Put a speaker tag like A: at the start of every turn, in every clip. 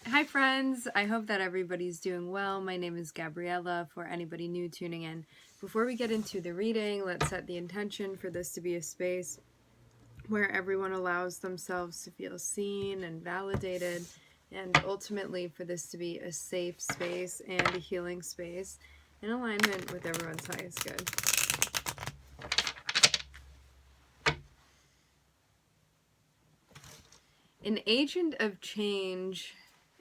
A: Hi friends, I hope that everybody's doing well. My name is Gabriella for anybody new tuning in. Before we get into the reading, let's set the intention for this to be a space where everyone allows themselves to feel seen and validated, and ultimately for this to be a safe space and a healing space in alignment with everyone's highest good. An agent of change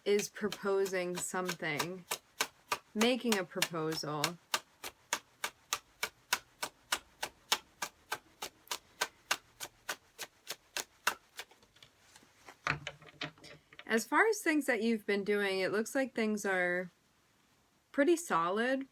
A: is proposing something, making a proposal. As far as things that you've been doing, it looks like things are pretty solid.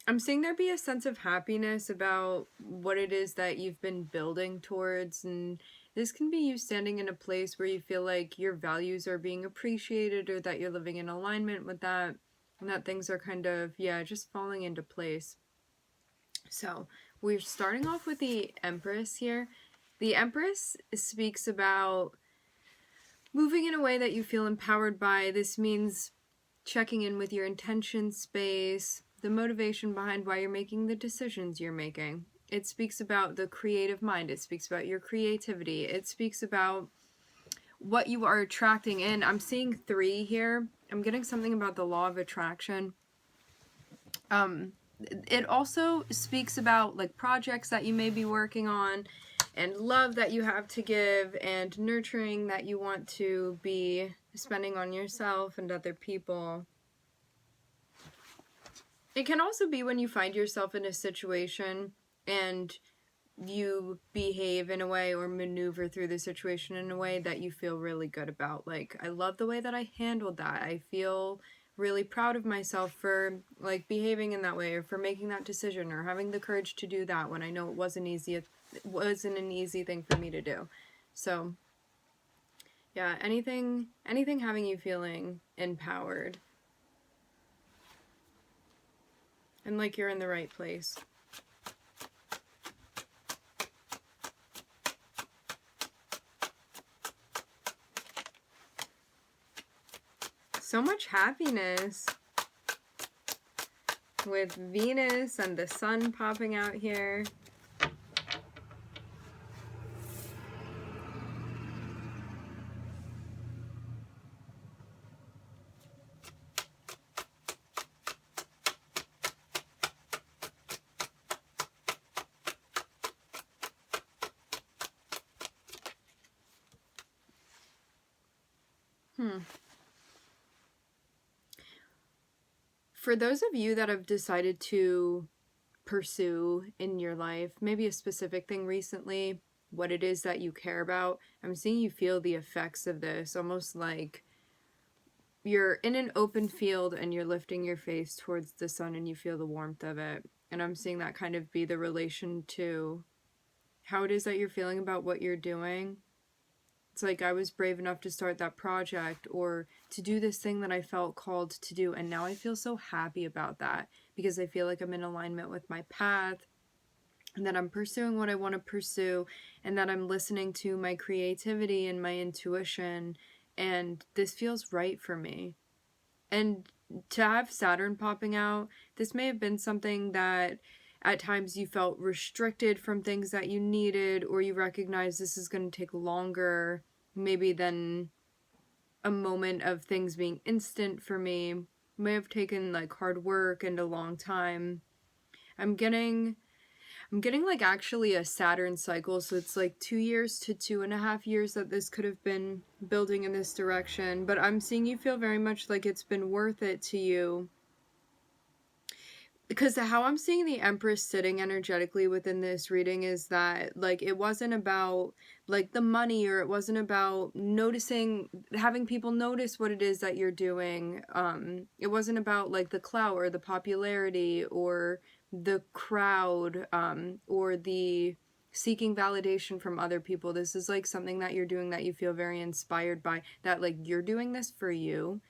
A: I'm seeing there be a sense of happiness about what it is that you've been building towards, and this can be you standing in a place where you feel like your values are being appreciated or that you're living in alignment with that, and that things are kind of, just falling into place. So we're starting off with the Empress here. The Empress speaks about moving in a way that you feel empowered by. This means checking in with your intention space, the motivation behind why you're making the decisions you're making. It speaks about the creative mind. It speaks about your creativity. It speaks about what you are attracting in. I'm seeing 3 here. I'm getting something about the law of attraction. It also speaks about like projects that you may be working on, and love that you have to give, and nurturing that you want to be spending on yourself and other people. It can also be when you find yourself in a situation and you behave in a way or maneuver through the situation in a way that you feel really good about. Like, I love the way that I handled that. I feel really proud of myself for like behaving in that way, or for making that decision, or having the courage to do that when I know it wasn't an easy thing for me to do. So yeah, anything having you feeling empowered and like you're in the right place. So much happiness with Venus and the sun popping out here. For those of you that have decided to pursue in your life, maybe a specific thing recently, what it is that you care about, I'm seeing you feel the effects of this, almost like you're in an open field and you're lifting your face towards the sun and you feel the warmth of it. And I'm seeing that kind of be the relation to how it is that you're feeling about what you're doing. It's like, I was brave enough to start that project or to do this thing that I felt called to do, and now I feel so happy about that because I feel like I'm in alignment with my path, and that I'm pursuing what I want to pursue, and that I'm listening to my creativity and my intuition, and this feels right for me. And to have Saturn popping out, this may have been something that at times you felt restricted from things that you needed, or you recognize this is going to take longer maybe than a moment of things being instant for me. It may have taken like hard work and a long time. I'm getting like actually a Saturn cycle, so it's like 2 years to 2.5 years that this could have been building in this direction. But I'm seeing you feel very much like it's been worth it to you, because how I'm seeing the Empress sitting energetically within this reading is that like it wasn't about like the money, or it wasn't about having people notice what it is that you're doing. It wasn't about like the clout or the popularity or the crowd, or the seeking validation from other people. This is like something that you're doing that you feel very inspired by, that like you're doing this for you.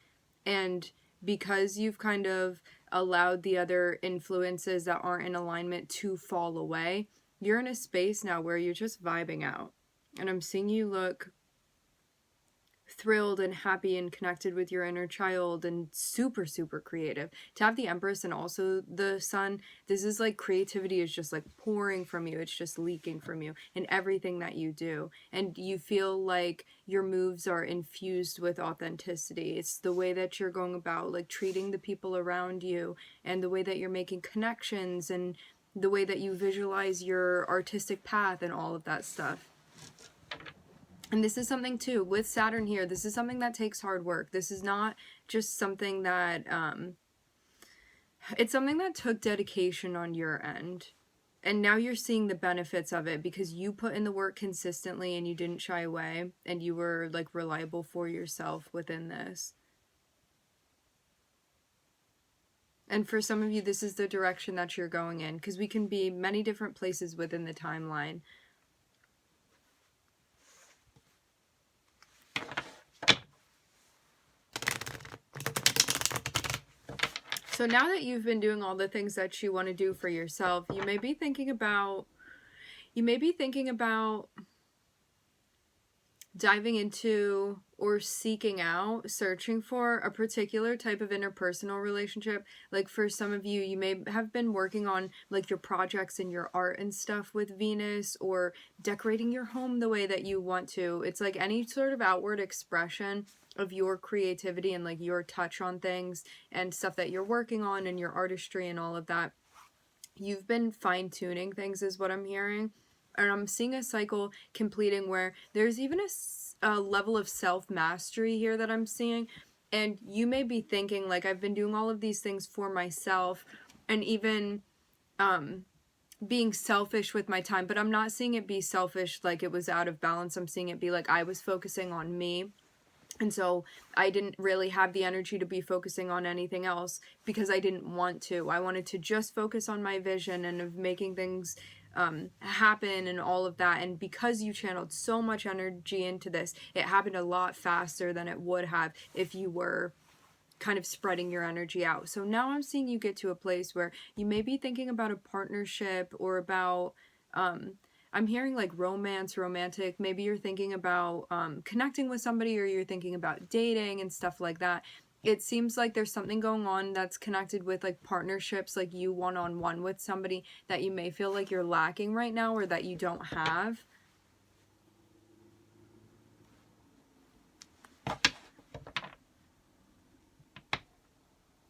A: And because you've kind of allowed the other influences that aren't in alignment to fall away, you're in a space now where you're just vibing out. And I'm seeing you look thrilled and happy and connected with your inner child and super, super creative. To have the Empress and also the Sun, this is like creativity is just like pouring from you. It's just leaking from you in everything that you do. And you feel like your moves are infused with authenticity. It's the way that you're going about like treating the people around you, and the way that you're making connections, and the way that you visualize your artistic path and all of that stuff. And this is something too, with Saturn here, this is something that takes hard work. This is not just something that, it's something that took dedication on your end. And now you're seeing the benefits of it because you put in the work consistently and you didn't shy away, and you were like reliable for yourself within this. And for some of you, this is the direction that you're going in, because we can be many different places within the timeline. So now that you've been doing all the things that you want to do for yourself, you may be thinking about diving into or seeking out, searching for a particular type of interpersonal relationship. Like for some of you, you may have been working on like your projects and your art and stuff with Venus, or decorating your home the way that you want to. It's like any sort of outward expression of your creativity and like your touch on things and stuff that you're working on, and your artistry and all of that. You've been fine-tuning things is what I'm hearing. And I'm seeing a cycle completing where there's even a level of self-mastery here that I'm seeing. And you may be thinking, like, I've been doing all of these things for myself, and even being selfish with my time. But I'm not seeing it be selfish like it was out of balance. I'm seeing it be like I was focusing on me. And so I didn't really have the energy to be focusing on anything else because I didn't want to. I wanted to just focus on my vision and of making things happen and all of that. And because you channeled so much energy into this, it happened a lot faster than it would have if you were kind of spreading your energy out. So now I'm seeing you get to a place where you may be thinking about a partnership, or about I'm hearing like romance, romantic. Maybe you're thinking about connecting with somebody, or you're thinking about dating and stuff like that. It seems like there's something going on that's connected with like partnerships, like you one-on-one with somebody that you may feel like you're lacking right now, or that you don't have.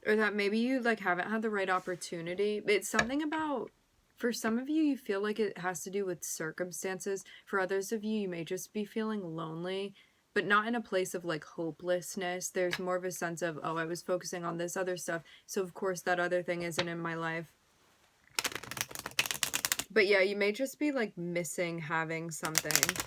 A: Or that maybe you like haven't had the right opportunity. It's something about, for some of you, you feel like it has to do with circumstances. For others of you, you may just be feeling lonely, but not in a place of like hopelessness. There's more of a sense of, oh, I was focusing on this other stuff, so of course that other thing isn't in my life. But yeah, you may just be like missing having something.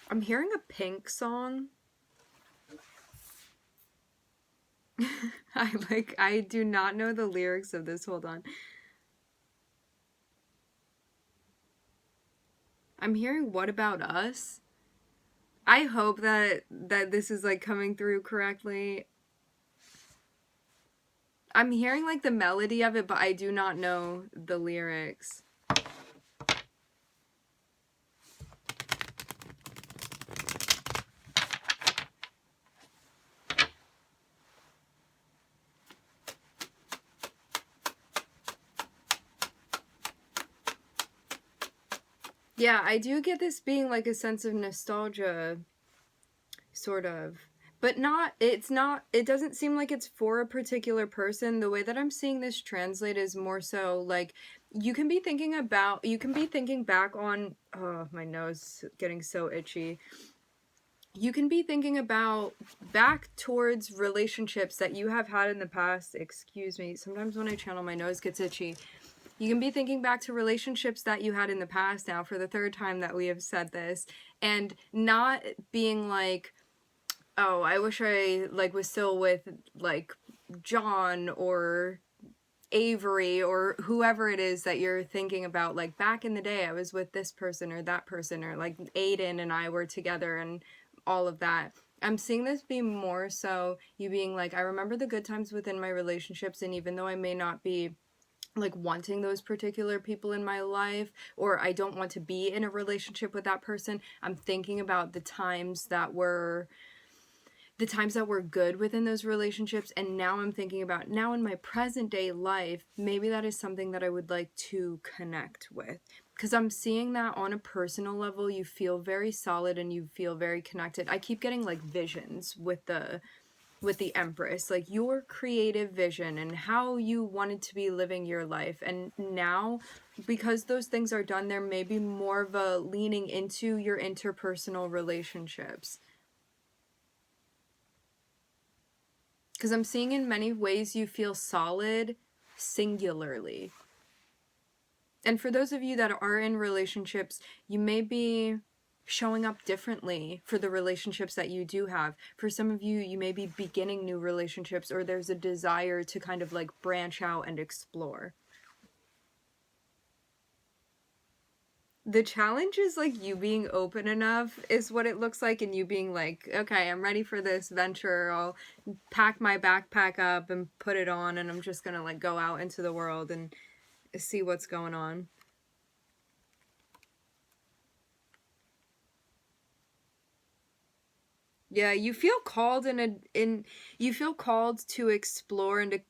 A: I'm hearing a Pink song. I do not know the lyrics of this. Hold on. I'm hearing What About Us? I hope that this is like coming through correctly. I'm hearing like the melody of it, but I do not know the lyrics. Yeah, I do get this being like a sense of nostalgia, sort of. But it doesn't seem like it's for a particular person. The way that I'm seeing this translate is more so like, you can be thinking back on, oh, my nose is getting so itchy. You can be thinking about back towards relationships that you have had in the past. Excuse me, sometimes when I channel, my nose gets itchy. You can be thinking back to relationships that you had in the past now for the third time that we have said this, and not being like, oh, I wish I like was still with like John or Avery or whoever it is that you're thinking about, like back in the day I was with this person or that person, or like Aiden and I were together and all of that. I'm seeing this be more so you being like, I remember the good times within my relationships, and even though I may not be like wanting those particular people in my life, or I don't want to be in a relationship with that person, I'm thinking about the times that were good within those relationships, and now I'm thinking about now in my present day life, maybe that is something that I would like to connect with. Because I'm seeing that on a personal level, you feel very solid and you feel very connected. I keep getting like visions with the Empress, like your creative vision and how you wanted to be living your life. And now, because those things are done, there may be more of a leaning into your interpersonal relationships. Because I'm seeing in many ways you feel solid singularly. And for those of you that are in relationships, you may be showing up differently for the relationships that you do have. For some of you, you may be beginning new relationships, or there's a desire to kind of like branch out and explore. The challenge is like you being open enough is what it looks like, and you being like, okay, I'm ready for this venture. I'll pack my backpack up and put it on, and I'm just gonna like go out into the world and see what's going on. Yeah, you feel called you feel called to explore and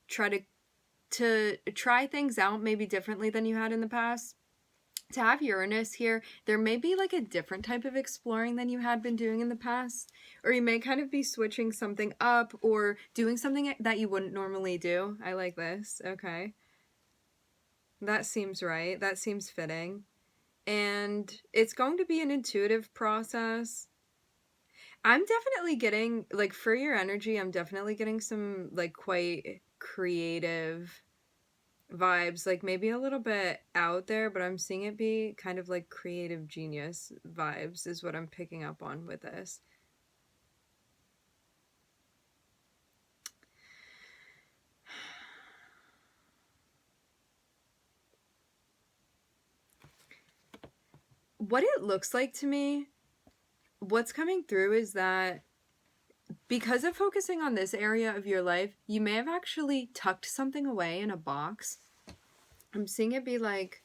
A: to try things out maybe differently than you had in the past. To have Uranus here, there may be like a different type of exploring than you had been doing in the past, or you may kind of be switching something up or doing something that you wouldn't normally do. I like this. Okay. That seems right. That seems fitting. And it's going to be an intuitive process. I'm definitely getting, like, for your energy, I'm definitely getting some, like, quite creative vibes, like maybe a little bit out there, but I'm seeing it be kind of like creative genius vibes is what I'm picking up on with this. What it looks like to me, what's coming through is that because of focusing on this area of your life, you may have actually tucked something away in a box. I'm seeing it be like,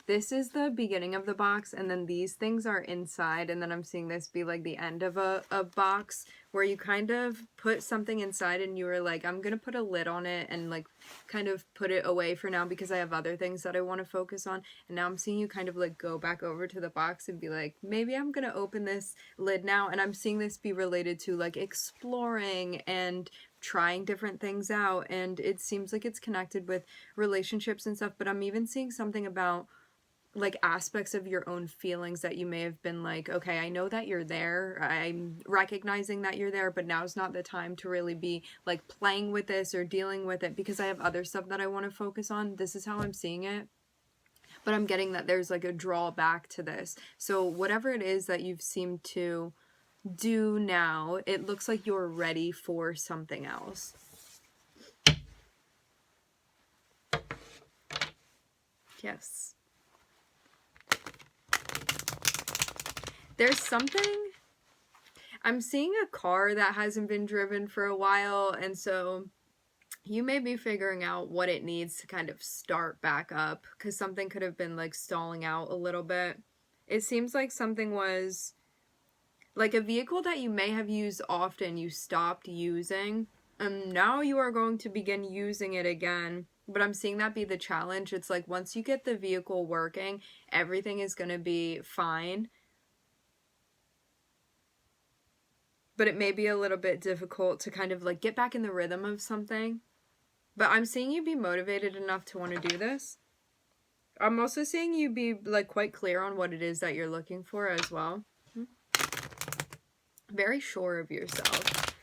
A: this is the beginning of the box, and then these things are inside, and then I'm seeing this be like the end of a box where you kind of put something inside and you were like, I'm gonna put a lid on it and like kind of put it away for now because I have other things that I want to focus on. And now I'm seeing you kind of like go back over to the box and be like, maybe I'm gonna open this lid now. And I'm seeing this be related to like exploring and trying different things out, and it seems like it's connected with relationships and stuff. But I'm even seeing something about like aspects of your own feelings that you may have been like, okay, I know that you're there, I'm recognizing that you're there, but now's not the time to really be like playing with this or dealing with it because I have other stuff that I want to focus on. This is how I'm seeing it. But I'm getting that there's like a drawback to this. So whatever it is that you've seemed to do now, it looks like you're ready for something else. Yes. There's something, I'm seeing a car that hasn't been driven for a while, and so you may be figuring out what it needs to kind of start back up because something could have been like stalling out a little bit. It seems like something was like a vehicle that you may have used often, you stopped using, and now you are going to begin using it again. But I'm seeing that be the challenge. It's like once you get the vehicle working, everything is going to be fine. But it may be a little bit difficult to kind of like get back in the rhythm of something. But I'm seeing you be motivated enough to want to do this. I'm also seeing you be like quite clear on what it is that you're looking for as well. Very sure of yourself.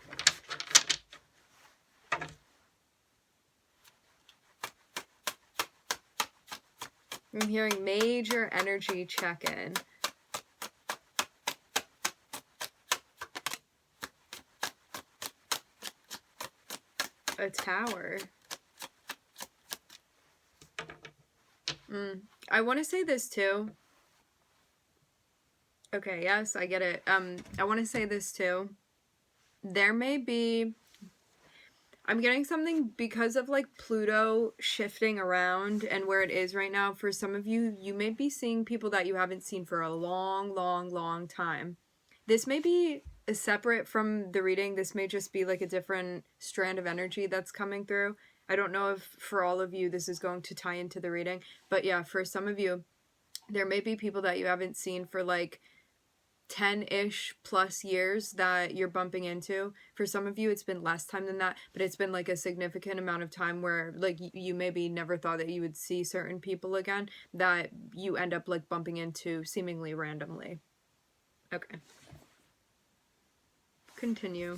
A: I'm hearing major energy check-in. A tower. I want to say this too. Okay, yes, I get it. I want to say this too. There may be, I'm getting something because of like Pluto shifting around and where it is right now. For some of you, you may be seeing people that you haven't seen for a long, long, long time. This may be separate from the reading. This may just be like a different strand of energy that's coming through. I don't know if for all of you this is going to tie into the reading, but yeah, for some of you, there may be people that you haven't seen for like 10-ish plus years that you're bumping into. For some of you it's been less time than that, but it's been like a significant amount of time where like you maybe never thought that you would see certain people again that you end up like bumping into seemingly randomly. Okay, continue.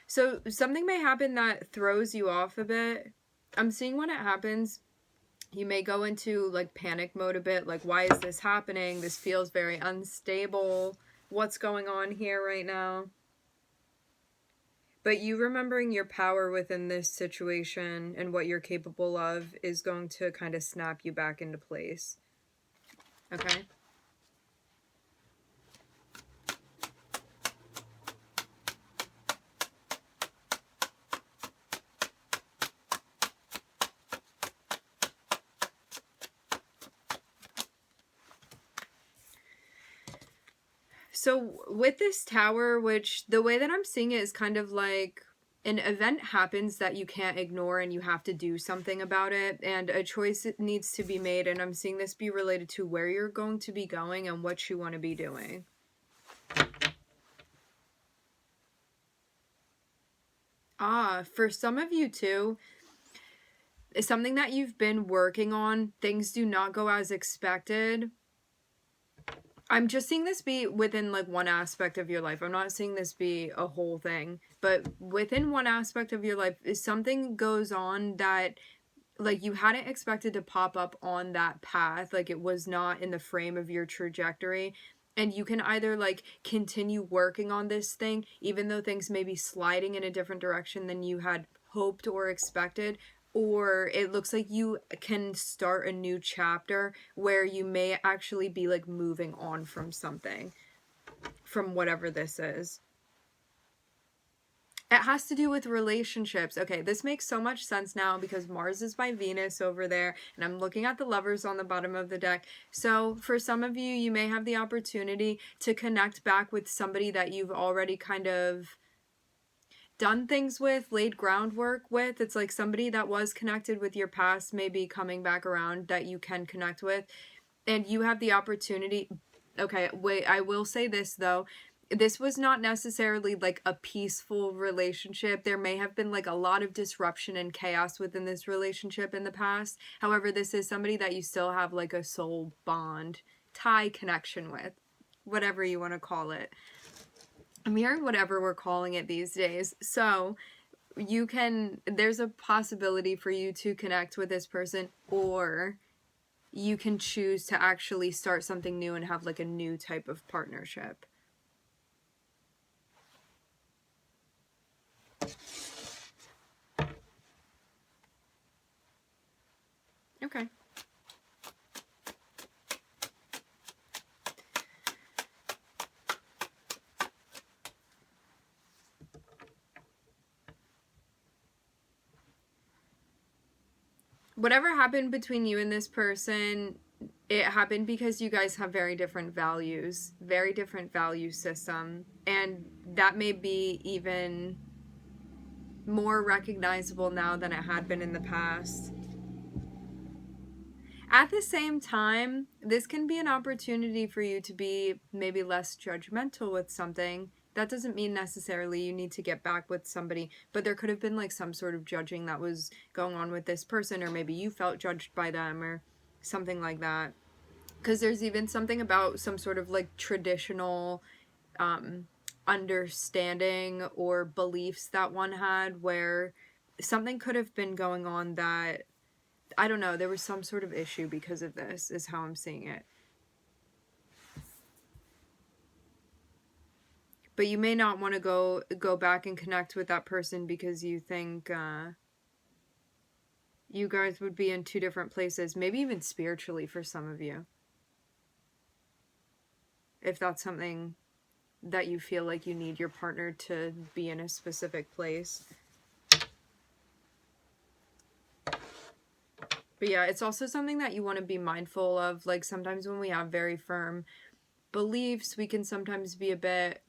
A: So something may happen that throws you off a bit. I'm seeing when it happens, you may go into like panic mode a bit, like why is this happening? This feels very unstable. What's going on here right now? But you remembering your power within this situation and what you're capable of is going to kind of snap you back into place. Okay? So with this tower, which the way that I'm seeing it is kind of like an event happens that you can't ignore and you have to do something about it, and a choice needs to be made, and I'm seeing this be related to where you're going to be going and what you want to be doing. For some of you too, it's something that you've been working on. Things do not go as expected. I'm just seeing this be within like one aspect of your life. I'm not seeing this be a whole thing, but within one aspect of your life is something goes on that like you hadn't expected to pop up on that path. Like it was not in the frame of your trajectory. And you can either like continue working on this thing, even though things may be sliding in a different direction than you had hoped or expected, or it looks like you can start a new chapter where you may actually be like moving on from something, from whatever this is. It has to do with relationships. Okay, this makes so much sense now because Mars is by Venus over there, and I'm looking at the lovers on the bottom of the deck. So, for some of you, you may have the opportunity to connect back with somebody that you've already kind of done things with, laid groundwork with. It's like somebody that was connected with your past, maybe coming back around that you can connect with. And you have the opportunity. Okay, wait, I will say this though. This was not necessarily like a peaceful relationship. There may have been like a lot of disruption and chaos within this relationship in the past. However, this is somebody that you still have like a soul bond, tie connection with, whatever you want to call it. I'm hearing whatever we're calling it these days. So, there's a possibility for you to connect with this person, or you can choose to actually start something new and have like a new type of partnership. Okay. Whatever happened between you and this person, it happened because you guys have very different values, very different value system, and that may be even more recognizable now than it had been in the past. At the same time, this can be an opportunity for you to be maybe less judgmental with something. That doesn't mean necessarily you need to get back with somebody, but there could have been like some sort of judging that was going on with this person, or maybe you felt judged by them, or something like that. Because there's even something about some sort of like traditional understanding or beliefs that one had where something could have been going on that, I don't know, there was some sort of issue because of this, is how I'm seeing it. But you may not want to go back and connect with that person because you think you guys would be in two different places, maybe even spiritually for some of you. If that's something that you feel like you need your partner to be in a specific place. But yeah, it's also something that you want to be mindful of. Like sometimes when we have very firm beliefs, we can sometimes be a bit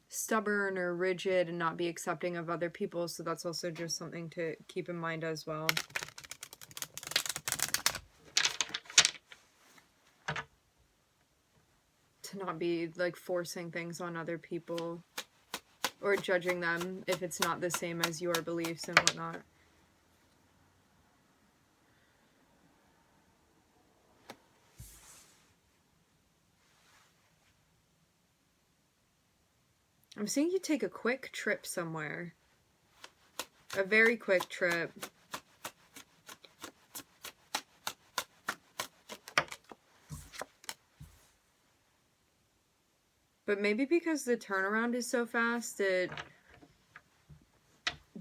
A: stubborn or rigid and not be accepting of other people. So that's also just something to keep in mind as well. To not be like forcing things on other people or judging them if it's not the same as your beliefs and whatnot. I'm seeing you take a quick trip somewhere. A very quick trip. But maybe because the turnaround is so fast, it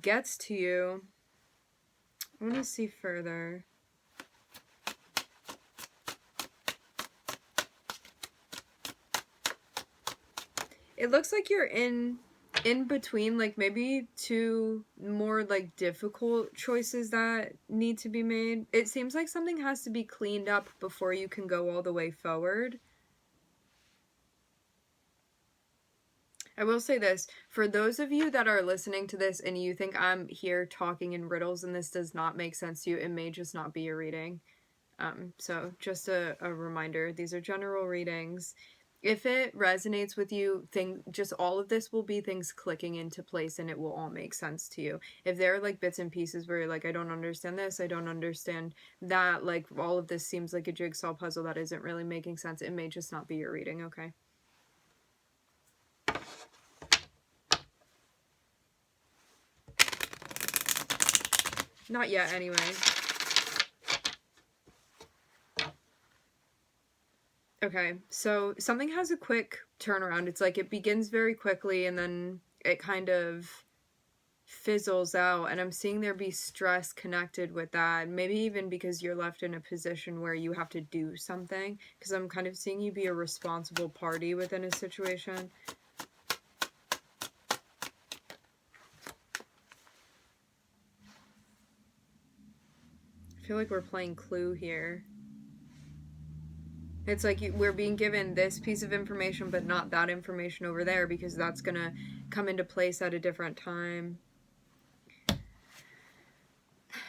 A: gets to you. I want to see further. It looks like you're in between, like maybe two more like difficult choices that need to be made. It seems like something has to be cleaned up before you can go all the way forward. I will say this, for those of you that are listening to this and you think I'm here talking in riddles and this does not make sense to you, it may just not be your reading. So just a reminder, these are general readings. If it resonates with you, just all of this will be things clicking into place and it will all make sense to you. If there are like bits and pieces where you're like, I don't understand this, I don't understand that, like all of this seems like a jigsaw puzzle that isn't really making sense, it may just not be your reading, okay? Not yet, anyway. Okay, so something has a quick turnaround. It's like it begins very quickly and then it kind of fizzles out, and I'm seeing there be stress connected with that. Maybe even because you're left in a position where you have to do something, because I'm kind of seeing you be a responsible party within a situation. I feel like we're playing Clue here. It's like we're being given this piece of information, but not that information over there, because that's going to come into place at a different time.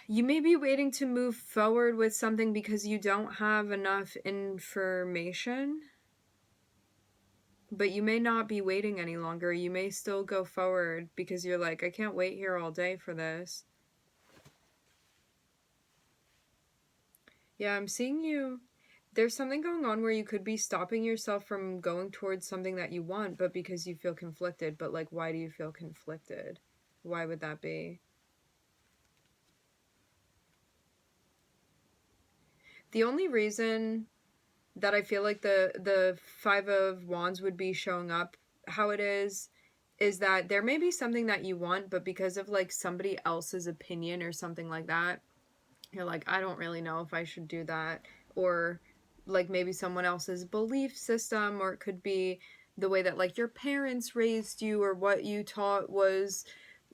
A: You may be waiting to move forward with something because you don't have enough information, but you may not be waiting any longer. You may still go forward because you're like, I can't wait here all day for this. Yeah, I'm seeing you. There's something going on where you could be stopping yourself from going towards something that you want, but because you feel conflicted. But like, why do you feel conflicted? Why would that be? The only reason that I feel like the Five of Wands would be showing up how it is that there may be something that you want, but because of like somebody else's opinion or something like that, you're like, I don't really know if I should do that. Or like maybe someone else's belief system, or it could be the way that like your parents raised you, or what you taught was,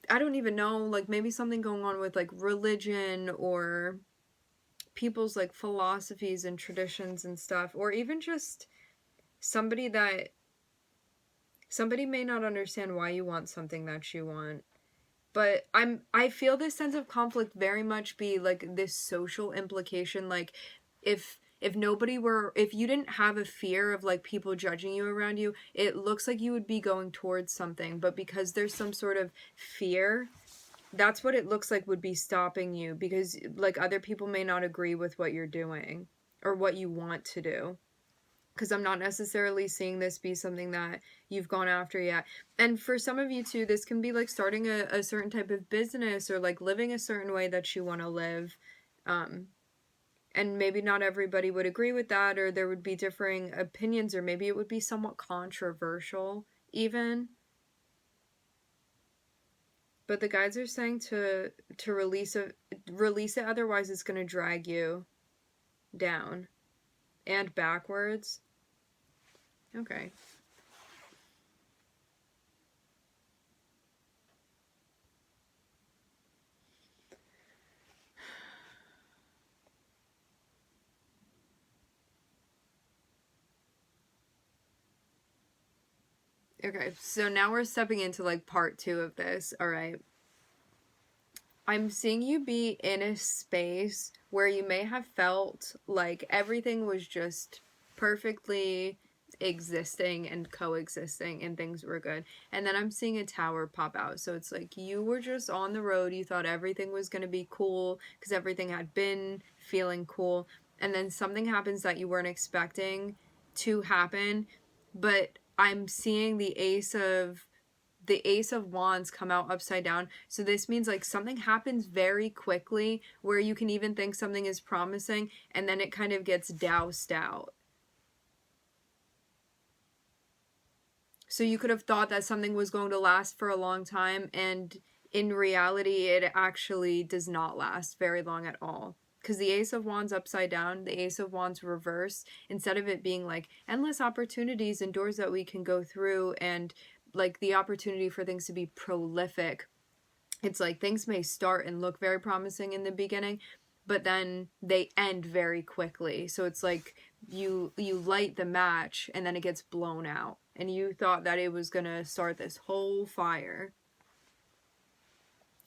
A: I don't even know, like maybe something going on with like religion or people's like philosophies and traditions and stuff, or even just somebody may not understand why you want something that you want. But I feel this sense of conflict very much be like this social implication, like if if you didn't have a fear of like people judging you around you, it looks like you would be going towards something, but because there's some sort of fear, that's what it looks like would be stopping you, because like other people may not agree with what you're doing or what you want to do. Because I'm not necessarily seeing this be something that you've gone after yet. And for some of you too, this can be like starting a certain type of business, or like living a certain way that you want to live. And maybe not everybody would agree with that, or there would be differing opinions, or maybe it would be somewhat controversial even. But the guides are saying to release it, otherwise it's going to drag you down and backwards. Okay. Okay, so now we're stepping into like part 2 of this. All right. I'm seeing you be in a space where you may have felt like everything was just perfectly existing and coexisting and things were good. And then I'm seeing a tower pop out. So it's like you were just on the road. You thought everything was going to be cool because everything had been feeling cool. And then something happens that you weren't expecting to happen. But I'm seeing the Ace of Wands come out upside down. So this means like something happens very quickly where you can even think something is promising and then it kind of gets doused out. So you could have thought that something was going to last for a long time, and in reality it actually does not last very long at all. Because the Ace of Wands upside down, the Ace of Wands reverse, instead of it being like endless opportunities and doors that we can go through and like the opportunity for things to be prolific, it's like things may start and look very promising in the beginning, but then they end very quickly. So it's like you light the match and then it gets blown out, and you thought that it was going to start this whole fire,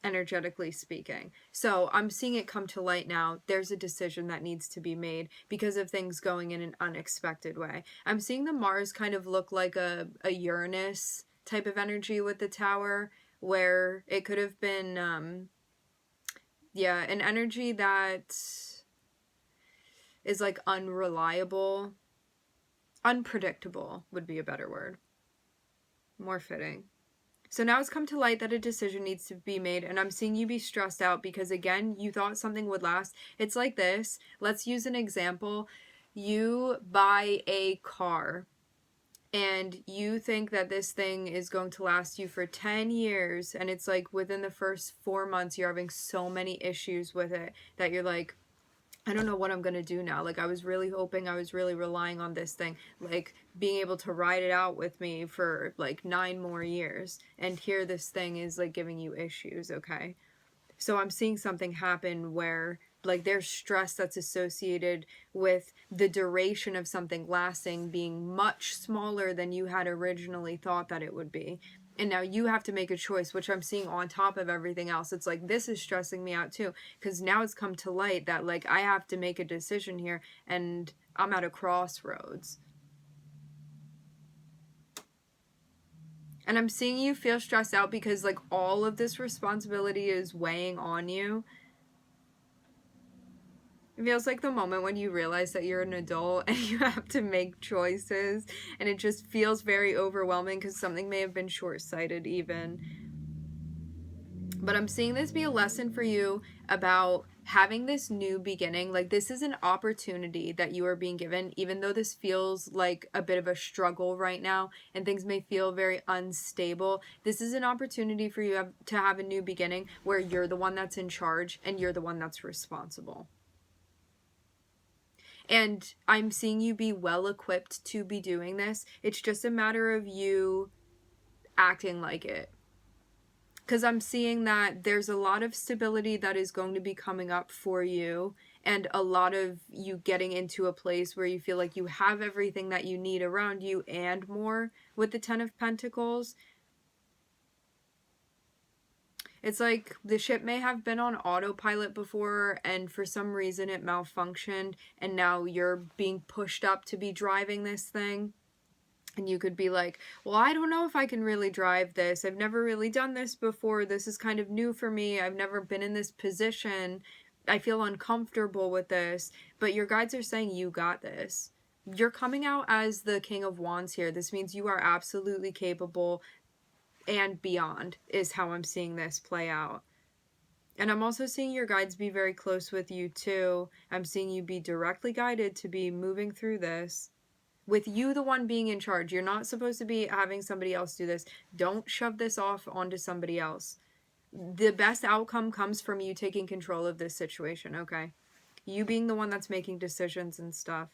A: energetically speaking. So I'm seeing it come to light now. There's a decision that needs to be made because of things going in an unexpected way. I'm seeing the Mars kind of look like a Uranus type of energy with the tower, where it could have been an energy that is like unreliable, unpredictable would be a better word, more fitting. So now it's come to light that a decision needs to be made, and I'm seeing you be stressed out because, again, you thought something would last. It's like this. Let's use an example. You buy a car, and you think that this thing is going to last you for 10 years, and it's like within the first 4 months, you're having so many issues with it that you're like, I don't know what I'm going to do now. Like, I was really hoping, I was really relying on this thing, like being able to ride it out with me for like 9 more years. And here this thing is like giving you issues, okay? So I'm seeing something happen where like there's stress that's associated with the duration of something lasting being much smaller than you had originally thought that it would be. And now you have to make a choice, which I'm seeing on top of everything else. It's like, this is stressing me out too, because now it's come to light that like I have to make a decision here and I'm at a crossroads. And I'm seeing you feel stressed out because like all of this responsibility is weighing on you. It feels like the moment when you realize that you're an adult and you have to make choices, and it just feels very overwhelming because something may have been short-sighted even. But I'm seeing this be a lesson for you about having this new beginning. Like, this is an opportunity that you are being given, even though this feels like a bit of a struggle right now and things may feel very unstable. This is an opportunity for you to have a new beginning where you're the one that's in charge and you're the one that's responsible. And I'm seeing you be well equipped to be doing this. It's just a matter of you acting like it. Because I'm seeing that there's a lot of stability that is going to be coming up for you, and a lot of you getting into a place where you feel like you have everything that you need around you and more with the Ten of Pentacles. It's like the ship may have been on autopilot before, and for some reason it malfunctioned, and now you're being pushed up to be driving this thing. And you could be like, well, I don't know if I can really drive this. I've never really done this before. This is kind of new for me. I've never been in this position. I feel uncomfortable with this. But your guides are saying you got this. You're coming out as the King of Wands here. This means you are absolutely capable and beyond, is how I'm seeing this play out. And I'm also seeing your guides be very close with you too. I'm seeing you be directly guided to be moving through this, with you the one being in charge. You're not supposed to be having somebody else do this. Don't shove this off onto somebody else. The best outcome comes from you taking control of this situation, okay? You being the one that's making decisions and stuff.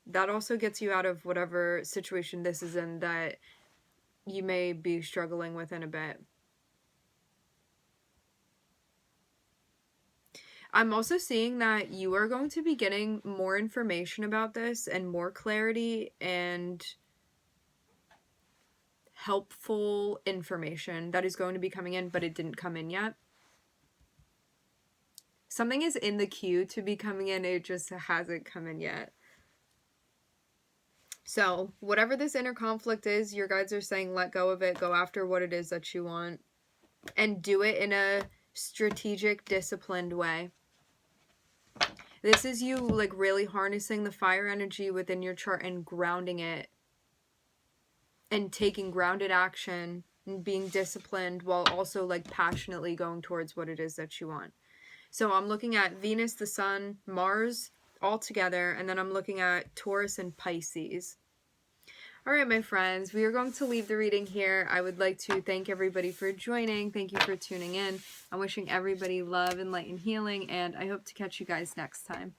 A: That also gets you out of whatever situation this is in that you may be struggling with in a bit. I'm also seeing that you are going to be getting more information about this and more clarity and helpful information that is going to be coming in, but it didn't come in yet. Something is in the queue to be coming in, it just hasn't come in yet. So, whatever this inner conflict is, your guides are saying let go of it, go after what it is that you want, and do it in a strategic, disciplined way. This is you like really harnessing the fire energy within your chart and grounding it and taking grounded action and being disciplined while also like passionately going towards what it is that you want. So I'm looking at Venus, the Sun, Mars all together, and then I'm looking at Taurus and Pisces. All right, my friends, we are going to leave the reading here. I would like to thank everybody for joining. Thank you for tuning in. I'm wishing everybody love and light and healing, and I hope to catch you guys next time.